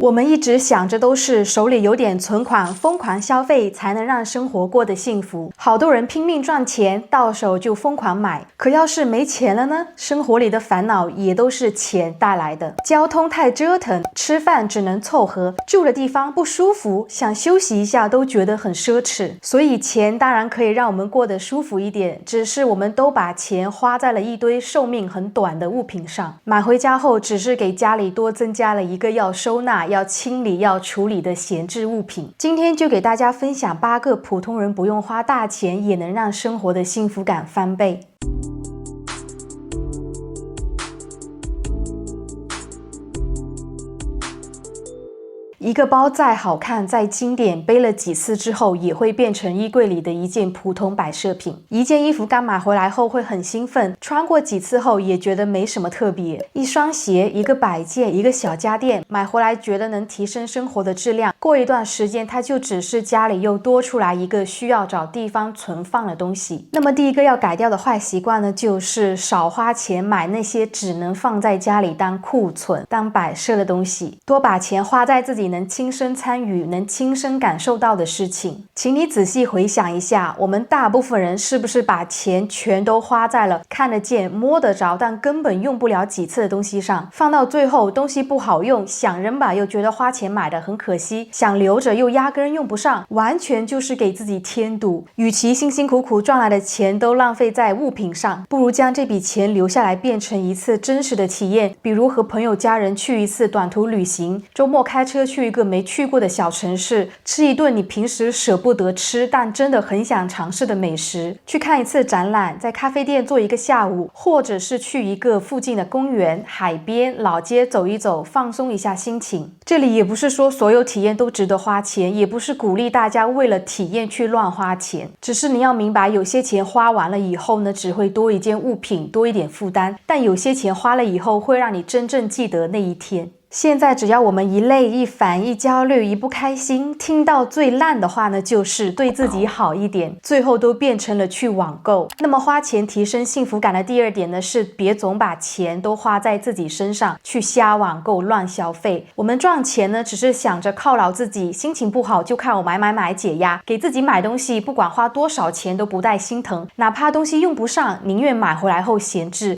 我們一直想着都是手裡有點存款，瘋狂消費才能讓生活過得幸福。好多人拼命賺錢，到手就瘋狂買。可要是沒錢了呢？生活裡的煩惱也都是錢帶來的。交通太折騰，吃飯只能湊合，住的地方不舒服，想休息一下都覺得很奢侈。所以錢當然可以讓我們過得舒服一點，只是我們都把錢花在了一堆壽命很短的物品上。買回家後，只是給家裡多增加了一個要收納、要清理、要處理的閒置物品。今天就給大家分享8個普通人不用花大錢也能讓生活的幸福感翻倍。一個包再好看再經典，背了幾次之後也會變成衣櫃裡的一件普通擺設品。一件衣服剛買回來後會很興奮，穿過幾次後也覺得沒什麼特別。一雙鞋、一個擺件、一個小家電，買回來覺得能提升生活的質量，過一段時間它就只是家裡又多出來一個需要找地方存放的東西。那麼第一個要改掉的壞習慣呢，就是少花錢買那些只能放在家裡當庫存、當擺設的東西，多把錢花在自己能親身參與、能親身感受到的事情。請你仔細回想一下，我們大部分人是不是把錢全都花在了看得見、摸得着但根本用不了幾次的東西上？放到最後，東西不好用，想扔吧又覺得花錢買的很可惜，想留着又壓根用不上，完全就是給自己添堵。與其辛辛苦苦賺來的錢都浪費在物品上，不如將這筆錢留下來，變成一次真實的體驗，比如和朋友家人去一次短途旅行，周末開車去一個沒去過的小城市，吃一頓你平時捨不得吃但真的很想嘗試的美食，去看一次展覽，在咖啡店坐一個下午，或者是去一個附近的公園、海邊、老街走一走，放鬆一下心情。這裡也不是說所有體驗都值得花錢，也不是鼓勵大家為了體驗去亂花錢，只是你要明白，有些錢花完了以後呢，只會多一件物品，多一點負擔，但有些錢花了以後會讓你真正記得那一天。現在只要我們一累、一煩、一焦慮、一不開心，聽到最爛的話呢，就是對自己好一點，最後都變成了去網購。那麼花錢提升幸福感的第2點呢，是別總把錢都花在自己身上，去瞎網購、亂消費。我們賺錢呢，只是想着犒勞自己，心情不好就看我買解壓，給自己買東西，不管花多少錢都不帶心疼，哪怕東西用不上，寧願買回來後閒置。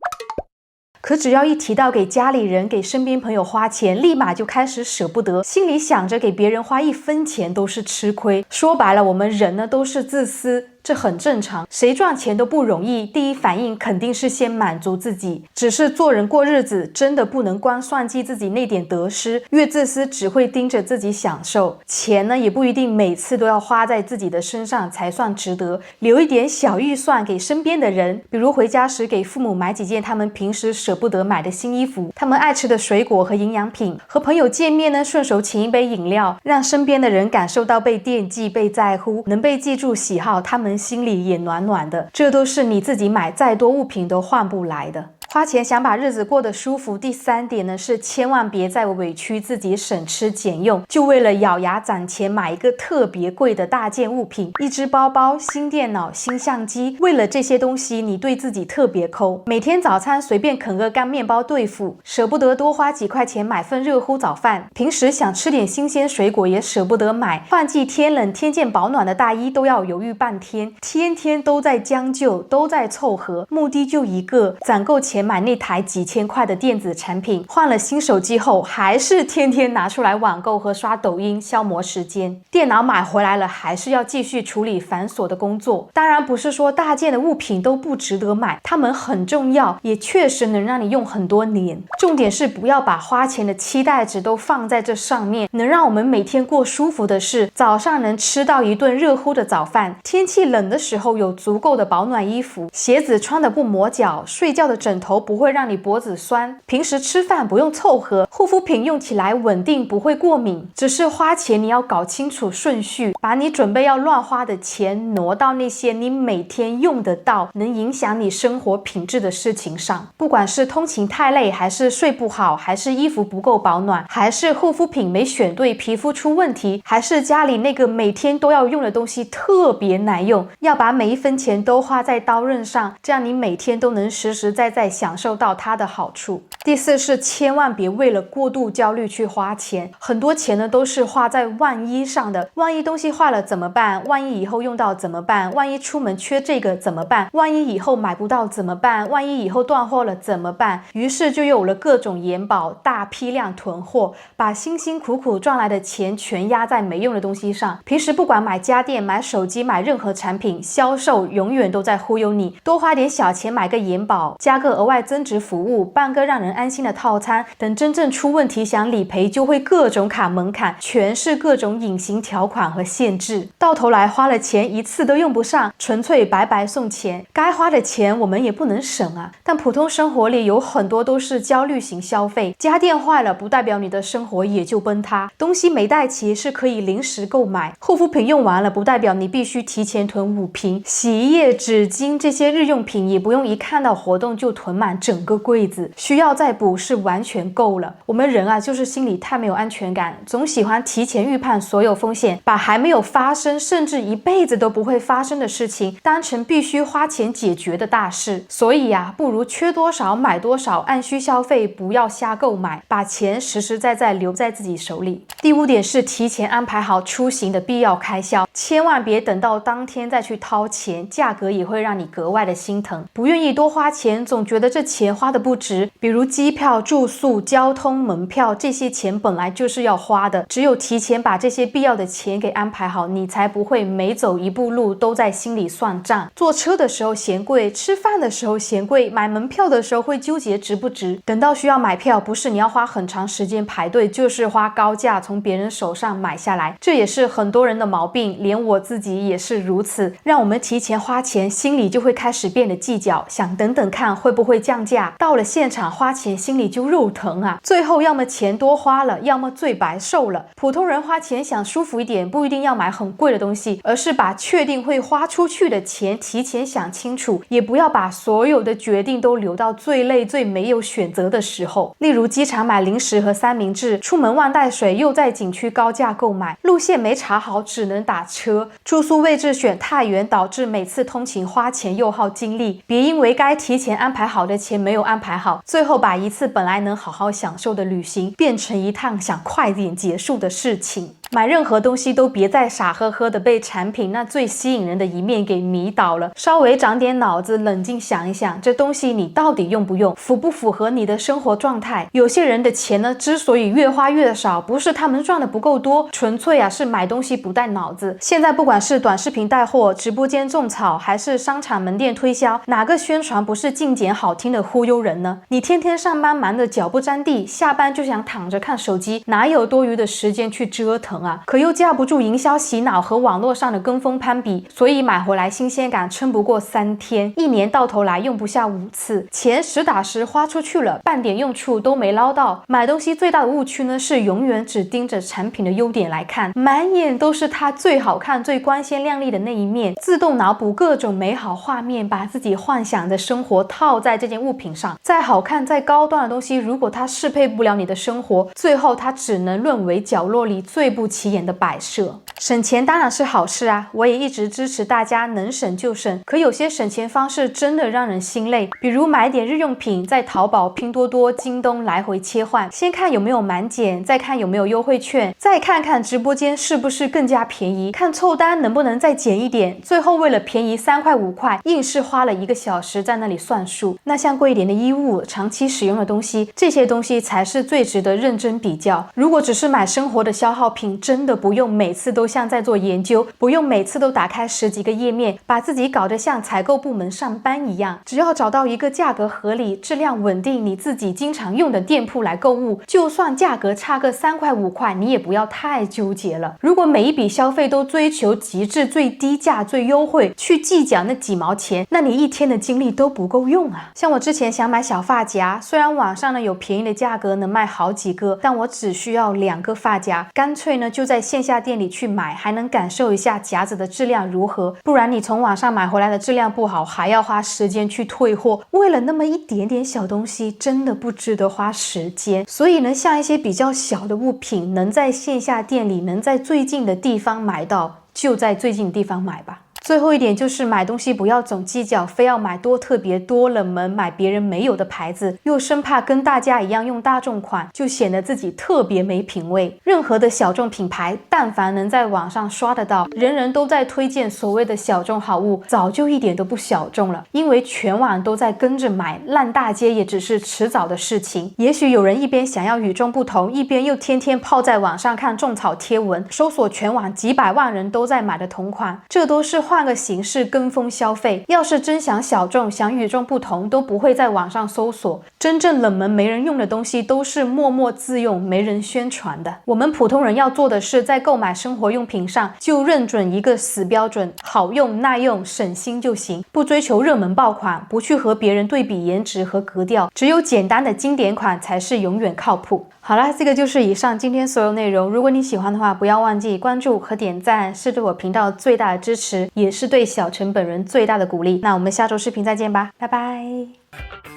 可只要一提到給家裡人、給身邊朋友花錢，立馬就開始捨不得，心裡想着給別人花1分錢都是吃虧。說白了，我們人呢都是自私，這很正常，誰賺錢都不容易，第一反應肯定是先滿足自己。只是做人過日子，真的不能光算計自己那點得失，越自私只會盯着自己享受。錢呢也不一定每次都要花在自己的身上才算值得，留一點小預算給身邊的人，比如回家時給父母買幾件他們平時捨不得買的新衣服，他們愛吃的水果和營養品，和朋友見面呢順手請一杯飲料，讓身邊的人感受到被惦記、被在乎，能被記住喜好，他们心裡也暖暖的，這都是你自己買再多物品都換不來的。花錢想把日子過得舒服。第3點呢，是千萬別再委屈自己省吃儉用，就為了咬牙攢錢買一個特別貴的大件物品，一隻包包、新電腦、新相機。為了這些東西，你對自己特別摳。每天早餐隨便啃個乾麵包對付，捨不得多花幾塊錢買份熱乎早飯。平時想吃點新鮮水果也捨不得買，換季天冷添件保暖的大衣都要猶豫半天，天天都在將就，都在湊合，目的就一個，攢夠錢買那台幾千塊的電子產品。換了新手機後，還是天天拿出來網購和刷抖音消磨時間。電腦買回來了，還是要繼續處理繁瑣的工作。當然不是說大件的物品都不值得買，它們很重要，也確實能讓你用很多年。重點是不要把花錢的期待值都放在這上面。能讓我們每天過舒服的是，早上能吃到一頓熱乎的早飯，天氣冷的時候有足夠的保暖衣服，鞋子穿的不磨腳，睡覺的枕頭不会讓你脖子酸，平時吃飯不用凑合，護膚品用起來穩定，不會過敏。只是花錢你要搞清楚順序，把你準備要亂花的錢挪到那些你每天用得到、能影響你生活品質的事情上。不管是通勤太累，還是睡不好，還是衣服不夠保暖，還是護膚品沒選對，皮膚出問題，還是家裡那個每天都要用的東西特別難用，要把每一分錢都花在刀刃上，這樣你每天都能實實在在享受到它的好處。第四是千萬別為了過度焦慮去花錢，很多錢呢都是花在萬一上的，萬一東西壞了怎麼辦？萬一以後用到怎麼辦？萬一出門缺這個怎麼辦？萬一以後買不到怎麼辦？萬一以後斷貨了怎麼辦？於是就有了各種延保，大批量囤貨，把辛辛苦苦賺來的錢全壓在沒用的東西上。平時不管買家電、買手機、買任何產品，銷售永遠都在忽悠你，多花點小錢買個延保，加個額外增值服務，辦個讓人安心的套餐，等真正出問題想理賠，就會各種卡門檻，全是各種隱形條款和限制，到頭來花了錢一次都用不上，純粹白白送錢。該花的錢我們也不能省啊，但普通生活裡有很多都是焦慮型消費，家電壞了不代表你的生活也就崩塌，東西沒帶齊是可以臨時購買，護膚品用完了不代表你必須提前囤5瓶，洗衣液、紙巾這些日用品也不用一看到活動就囤滿整個櫃子，需要再補是完全夠了。我們人啊，就是心裡太沒有安全感，總喜歡提前預判所有風險，把還沒有發生甚至一輩子都不會發生的事情當成必須花錢解決的大事。所以啊，不如缺多少買多少，按需消費，不要瞎購買，把錢實實在在留在自己手裡。第5點是提前安排好出行的必要開銷，千萬別等到當天再去掏錢，價格也會讓你格外的心疼，不願意多花錢，總覺得這錢花的不值。比如機票、住宿、交通、門票，這些錢本來就是要花的，只有提前把這些必要的錢給安排好，你才不會每走一步路都在心裡算賬。坐車的時候嫌貴，吃飯的時候嫌貴，買門票的時候會糾結值不值。等到需要買票，不是你要花很長時間排隊，就是花高價從別人手上買下來。這也是很多人的毛病，連我自己也是如此。讓我們提前花錢，心裡就會開始變得計較，想等等看會不會降價。到了現場花錢，心裡就肉疼啊！最後要麼錢多花了，要麼罪白受了。普通人花錢想舒服一點，不一定要買很貴的東西，而是把確定會花出去的錢提前想清楚，也不要把所有的決定都留到最累、最沒有選擇的時候。例如機場买零食和三明治，出門忘帶水，又在景區高價購買，路線沒查好，只能打車，住宿位置選太遠，導致每次通勤花錢又耗精力。別因為該提前安排好的錢沒有安排好，最後把一次本來能好好享受的旅行變成一趟想快點結束的事情。買任何東西都別再傻呵呵的被產品那最吸引人的一面給迷倒了，稍微長點腦子，冷靜想一想，這東西你到底用不用，符不符合你的生活狀態。有些人的錢呢，之所以越花越少，不是他們賺的不夠多，純粹啊是買東西不帶腦子。現在不管是短視頻帶貨、直播間種草，還是商場門店推銷，哪個宣傳不是盡簡好聽的忽悠人呢？你天天上班忙得腳不沾地，下班就想躺着看手機，哪有多餘的時間去折騰啊？可又架不住營銷洗腦和網絡上的跟風攀比，所以買回來新鮮感撐不過3天，1年到頭來用不下5次，錢實打實花出去了，半點用處都沒撈到。買東西最大的誤區呢，是永遠只盯着產品的優點來看，滿眼都是它最好看、最光鮮亮麗的那一面，自動腦補各種美好畫面，把自己幻想的生活套在這件物品上。再好看、再高端的東西，如果它適配不了你的生活，最後它只能淪為角落裡最不起眼的擺設。省錢當然是好事啊，我也一直支持大家能省就省。可有些省錢方式真的讓人心累，比如買點日用品，在淘寶、拼多多、京東來回切換，先看有沒有滿減，再看有沒有優惠券，再看看直播間是不是更加便宜，看湊單能不能再減一點，最後為了便宜3塊5塊，硬是花了1個小時在那裡算數。那像貴一點的衣物、長期使用的東西，這些東西才是最值得認真比較。如果只是買生活的消耗品，真的不用每次都像在做研究，不用每次都打開10幾個頁面，把自己搞得像採購部門上班一樣。只要找到一個價格合理、質量穩定、你自己經常用的店鋪來購物，就算價格差個3塊5塊，你也不要太糾結了。如果每一筆消費都追求極致、最低價、最優惠，去計較那幾毛錢，那你一天的精力都不夠用啊。像我之前想買小髮夾，雖然網上呢有便宜的價格能賣好幾個，但我只需要2個髮夾，乾脆呢就在線下店裡去買，還能感受一下夾子的質量如何。不然你從網上買回來的質量不好，還要花時間去退貨，為了那麼一點點小東西，真的不值得花時間。所以呢，像一些比較小的物品，能在線下店裡，能在最近的地方買到，就在最近的地方買吧。最後一點就是買東西不要總計較，非要買多特別多冷門，買別人沒有的牌子，又生怕跟大家一樣用大眾款，就顯得自己特別沒品味。任何的小眾品牌，但凡能在網上刷得到，人人都在推薦所謂的小众好物，早就一點都不小眾了。因為全網都在跟着買，爛大街也只是遲早的事情。也許有人一邊想要與眾不同，一邊又天天泡在網上看種草貼文，搜索全網幾百萬人都在買的同款，這都是換個形式跟風消費。要是真想小眾，想與眾不同，都不會在網上搜索。真正冷門沒人用的東西，都是默默自用，沒人宣傳的。我們普通人要做的是，在購買生活用品上就認準一個死標準，好用、耐用、省心就行，不追求熱門爆款，不去和別人對比顏值和格調，只有簡單的經典款才是永遠靠譜。好啦，這個就是以上今天所有內容。如果你喜歡的話，不要忘記關注和點讚，是對我頻道最大的支持，也是對小陳本人最大的鼓勵。那我們下周視頻再見吧，拜拜。